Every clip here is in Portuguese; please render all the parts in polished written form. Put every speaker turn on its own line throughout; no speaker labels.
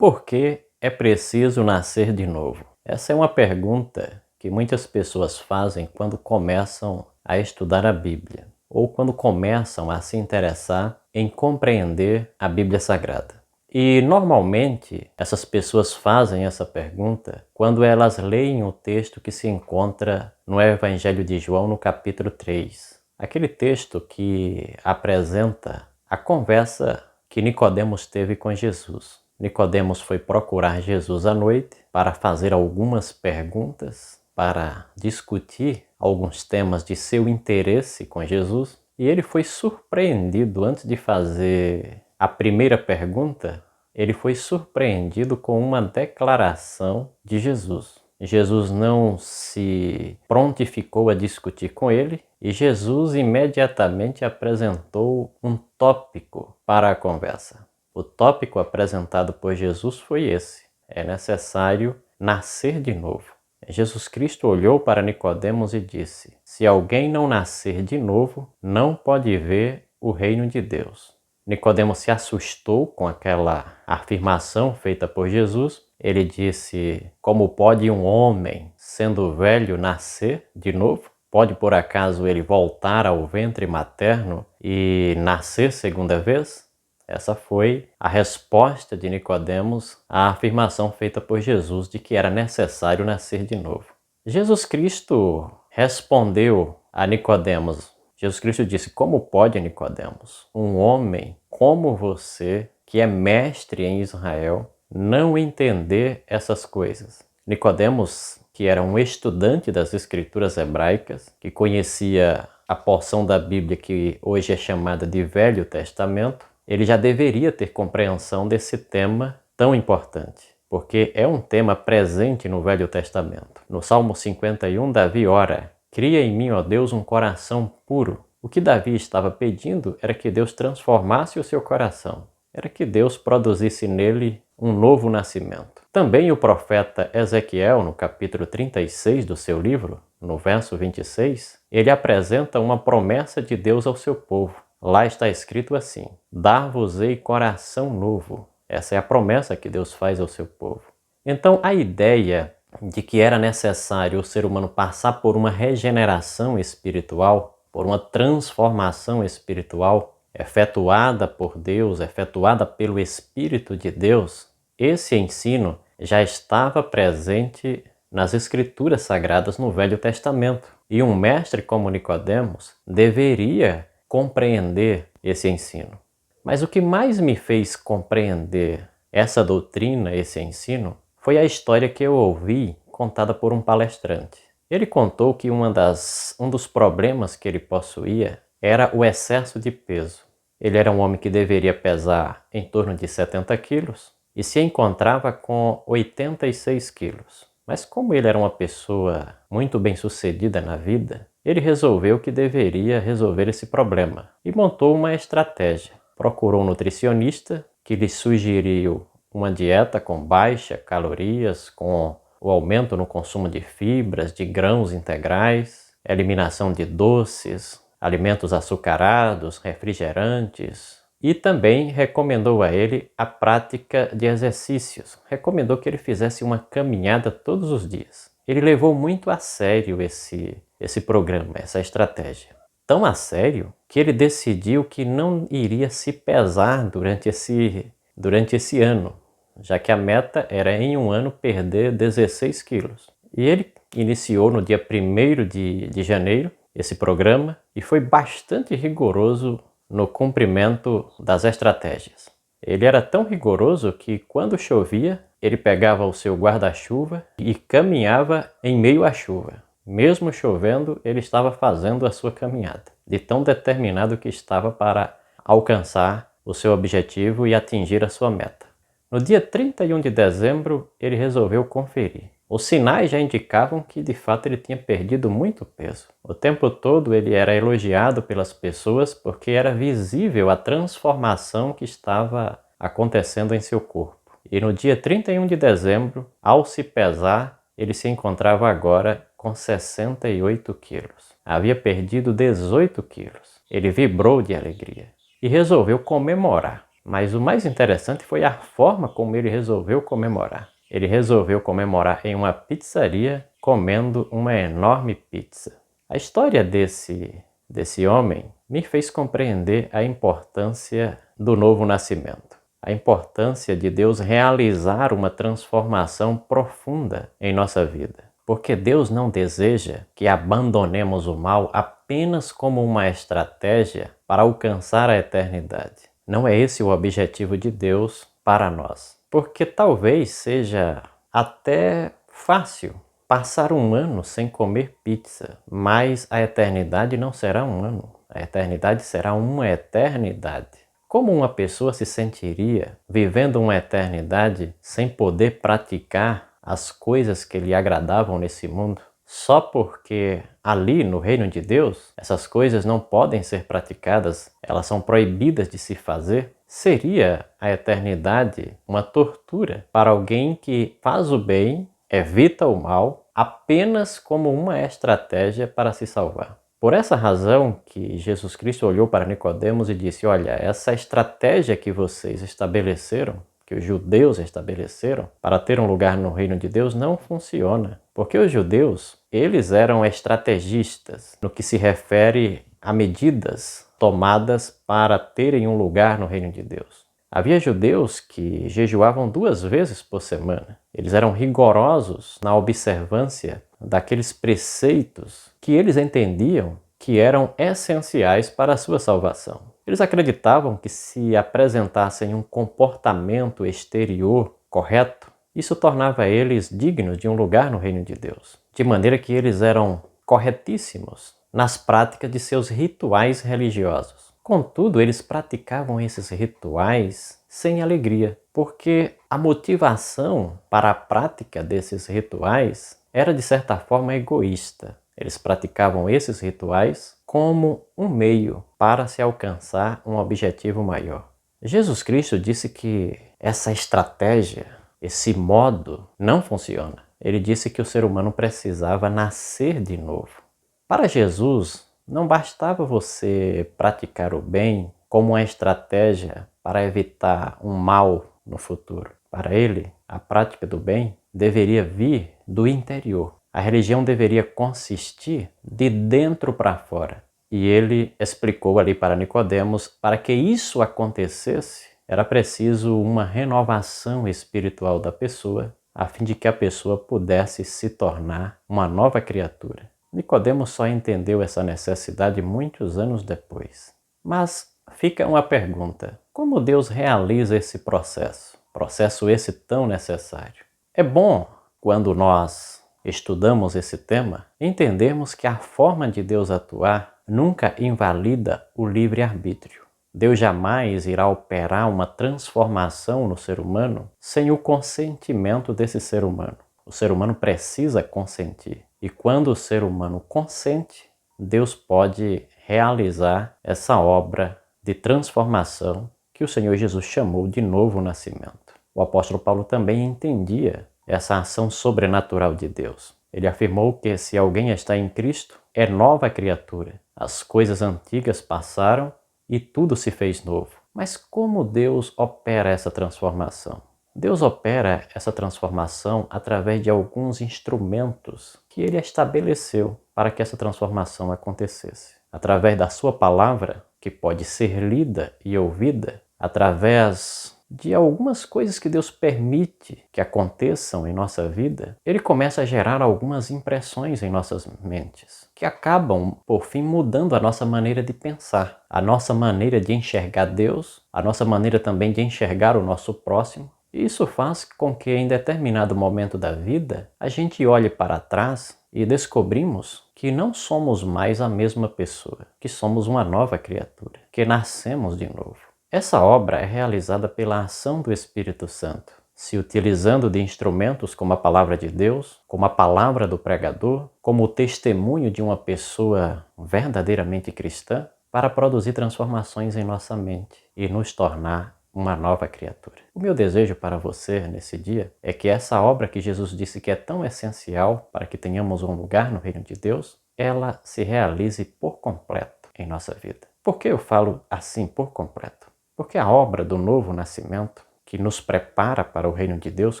Por que é preciso nascer de novo? Essa é uma pergunta que muitas pessoas fazem quando começam a estudar a Bíblia ou quando começam a se interessar em compreender a Bíblia Sagrada. E normalmente essas pessoas fazem essa pergunta quando elas leem o texto que se encontra no Evangelho de João, no capítulo 3. Aquele texto que apresenta a conversa que Nicodemos teve com Jesus. Nicodemos foi procurar Jesus à noite para fazer algumas perguntas, para discutir alguns temas de seu interesse com Jesus, e ele foi surpreendido antes de fazer a primeira pergunta. Ele foi surpreendido com uma declaração de Jesus. Jesus não se prontificou a discutir com ele e Jesus imediatamente apresentou um tópico para a conversa. O tópico apresentado por Jesus foi esse: é necessário nascer de novo. Jesus Cristo olhou para Nicodemos e disse: se alguém não nascer de novo, não pode ver o reino de Deus. Nicodemos se assustou com aquela afirmação feita por Jesus. Ele disse: como pode um homem, sendo velho, nascer de novo? Pode por acaso ele voltar ao ventre materno e nascer segunda vez? Essa foi a resposta de Nicodemos à afirmação feita por Jesus de que era necessário nascer de novo. Jesus Cristo respondeu a Nicodemos. Jesus Cristo disse: como pode, Nicodemos, um homem como você, que é mestre em Israel, não entender essas coisas? Nicodemos, que era um estudante das Escrituras hebraicas, que conhecia a porção da Bíblia que hoje é chamada de Velho Testamento, ele já deveria ter compreensão desse tema tão importante, porque é um tema presente no Velho Testamento. No Salmo 51, Davi ora: cria em mim, ó Deus, um coração puro. O que Davi estava pedindo era que Deus transformasse o seu coração, era que Deus produzisse nele um novo nascimento. Também o profeta Ezequiel, no capítulo 36 do seu livro, no verso 26, ele apresenta uma promessa de Deus ao seu povo. Lá está escrito assim: dar-vos-ei coração novo. Essa é a promessa que Deus faz ao seu povo. Então, a ideia de que era necessário o ser humano passar por uma regeneração espiritual, por uma transformação espiritual efetuada por Deus, efetuada pelo Espírito de Deus, esse ensino já estava presente nas Escrituras Sagradas no Velho Testamento. E um mestre como Nicodemos deveria compreender esse ensino. Mas o que mais me fez compreender essa doutrina, esse ensino, foi a história que eu ouvi contada por um palestrante. Ele contou que um dos problemas que ele possuía era o excesso de peso. Ele era um homem que deveria pesar em torno de 70 quilos e se encontrava com 86 quilos. Mas como ele era uma pessoa muito bem-sucedida na vida, ele resolveu que deveria resolver esse problema e montou uma estratégia. Procurou um nutricionista que lhe sugeriu uma dieta com baixa calorias, com o aumento no consumo de fibras, de grãos integrais, eliminação de doces, alimentos açucarados, refrigerantes, e também recomendou a ele a prática de exercícios. Recomendou que ele fizesse uma caminhada todos os dias. Ele levou muito a sério esse programa, essa estratégia. Tão a sério que ele decidiu que não iria se pesar durante esse ano, já que a meta era em um ano perder 16 quilos. E ele iniciou no dia 1º de janeiro esse programa e foi bastante rigoroso no cumprimento das estratégias. Ele era tão rigoroso que quando chovia, ele pegava o seu guarda-chuva e caminhava em meio à chuva. Mesmo chovendo, ele estava fazendo a sua caminhada, de tão determinado que estava para alcançar o seu objetivo e atingir a sua meta. No dia 31 de dezembro, ele resolveu conferir. Os sinais já indicavam que, de fato, ele tinha perdido muito peso. O tempo todo ele era elogiado pelas pessoas porque era visível a transformação que estava acontecendo em seu corpo. E no dia 31 de dezembro, ao se pesar, ele se encontrava agora com 68 quilos. Havia perdido 18 quilos. Ele vibrou de alegria e resolveu comemorar. Mas o mais interessante foi a forma como ele resolveu comemorar. Ele resolveu comemorar em uma pizzaria comendo uma enorme pizza. A história desse homem me fez compreender a importância do novo nascimento. A importância de Deus realizar uma transformação profunda em nossa vida. Porque Deus não deseja que abandonemos o mal apenas como uma estratégia para alcançar a eternidade. Não é esse o objetivo de Deus para nós. Porque talvez seja até fácil passar um ano sem comer pizza, mas a eternidade não será um ano. A eternidade será uma eternidade. Como uma pessoa se sentiria vivendo uma eternidade sem poder praticar as coisas que lhe agradavam nesse mundo? Só porque ali no reino de Deus essas coisas não podem ser praticadas, elas são proibidas de se fazer? Seria a eternidade uma tortura para alguém que faz o bem, evita o mal, apenas como uma estratégia para se salvar. Por essa razão que Jesus Cristo olhou para Nicodemos e disse: olha, essa estratégia que vocês estabeleceram, que os judeus estabeleceram para ter um lugar no reino de Deus não funciona. Porque os judeus, eles eram estrategistas no que se refere a medidas tomadas para terem um lugar no reino de Deus. Havia judeus que jejuavam 2 vezes por semana. Eles eram rigorosos na observância daqueles preceitos que eles entendiam que eram essenciais para a sua salvação. Eles acreditavam que se apresentassem um comportamento exterior correto, isso tornava eles dignos de um lugar no reino de Deus. De maneira que eles eram corretíssimos nas práticas de seus rituais religiosos. Contudo, eles praticavam esses rituais sem alegria, porque a motivação para a prática desses rituais era de certa forma egoísta. Eles praticavam esses rituais como um meio para se alcançar um objetivo maior. Jesus Cristo disse que essa estratégia, esse modo, não funciona. Ele disse que o ser humano precisava nascer de novo. Para Jesus, não bastava você praticar o bem como uma estratégia para evitar um mal no futuro. Para ele, a prática do bem deveria vir do interior. A religião deveria consistir de dentro para fora. E ele explicou ali para Nicodemos, para que isso acontecesse, era preciso uma renovação espiritual da pessoa, a fim de que a pessoa pudesse se tornar uma nova criatura. Nicodemos só entendeu essa necessidade muitos anos depois. Mas fica uma pergunta: como Deus realiza esse processo? Processo esse tão necessário. É bom, quando nós estudamos esse tema, entendermos que a forma de Deus atuar nunca invalida o livre-arbítrio. Deus jamais irá operar uma transformação no ser humano sem o consentimento desse ser humano. O ser humano precisa consentir. E quando o ser humano consente, Deus pode realizar essa obra de transformação que o Senhor Jesus chamou de novo nascimento. O apóstolo Paulo também entendia essa ação sobrenatural de Deus. Ele afirmou que se alguém está em Cristo, é nova criatura. As coisas antigas passaram e tudo se fez novo. Mas como Deus opera essa transformação? Deus opera essa transformação através de alguns instrumentos que Ele estabeleceu para que essa transformação acontecesse. Através da sua palavra, que pode ser lida e ouvida, através de algumas coisas que Deus permite que aconteçam em nossa vida, Ele começa a gerar algumas impressões em nossas mentes, que acabam, por fim, mudando a nossa maneira de pensar, a nossa maneira de enxergar Deus, a nossa maneira também de enxergar o nosso próximo. Isso faz com que em determinado momento da vida a gente olhe para trás e descobrimos que não somos mais a mesma pessoa, que somos uma nova criatura, que nascemos de novo. Essa obra é realizada pela ação do Espírito Santo, se utilizando de instrumentos como a palavra de Deus, como a palavra do pregador, como o testemunho de uma pessoa verdadeiramente cristã, para produzir transformações em nossa mente e nos tornar uma nova criatura. O meu desejo para você nesse dia é que essa obra que Jesus disse que é tão essencial para que tenhamos um lugar no reino de Deus, ela se realize por completo em nossa vida. Por que eu falo assim por completo? Porque a obra do novo nascimento, que nos prepara para o reino de Deus,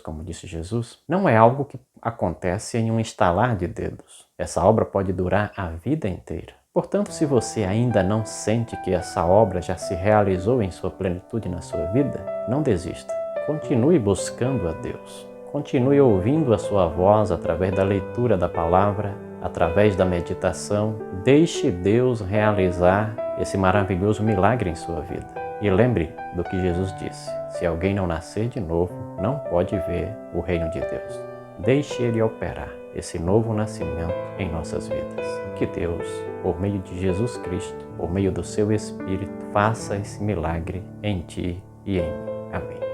como disse Jesus, não é algo que acontece em um estalar de dedos. Essa obra pode durar a vida inteira. Portanto, se você ainda não sente que essa obra já se realizou em sua plenitude na sua vida, não desista. Continue buscando a Deus. Continue ouvindo a sua voz através da leitura da palavra, através da meditação. Deixe Deus realizar esse maravilhoso milagre em sua vida. E lembre do que Jesus disse: se alguém não nascer de novo, não pode ver o reino de Deus. Deixe Ele operar esse novo nascimento em nossas vidas. Que Deus, por meio de Jesus Cristo, por meio do seu Espírito, faça esse milagre em ti e em mim. Amém.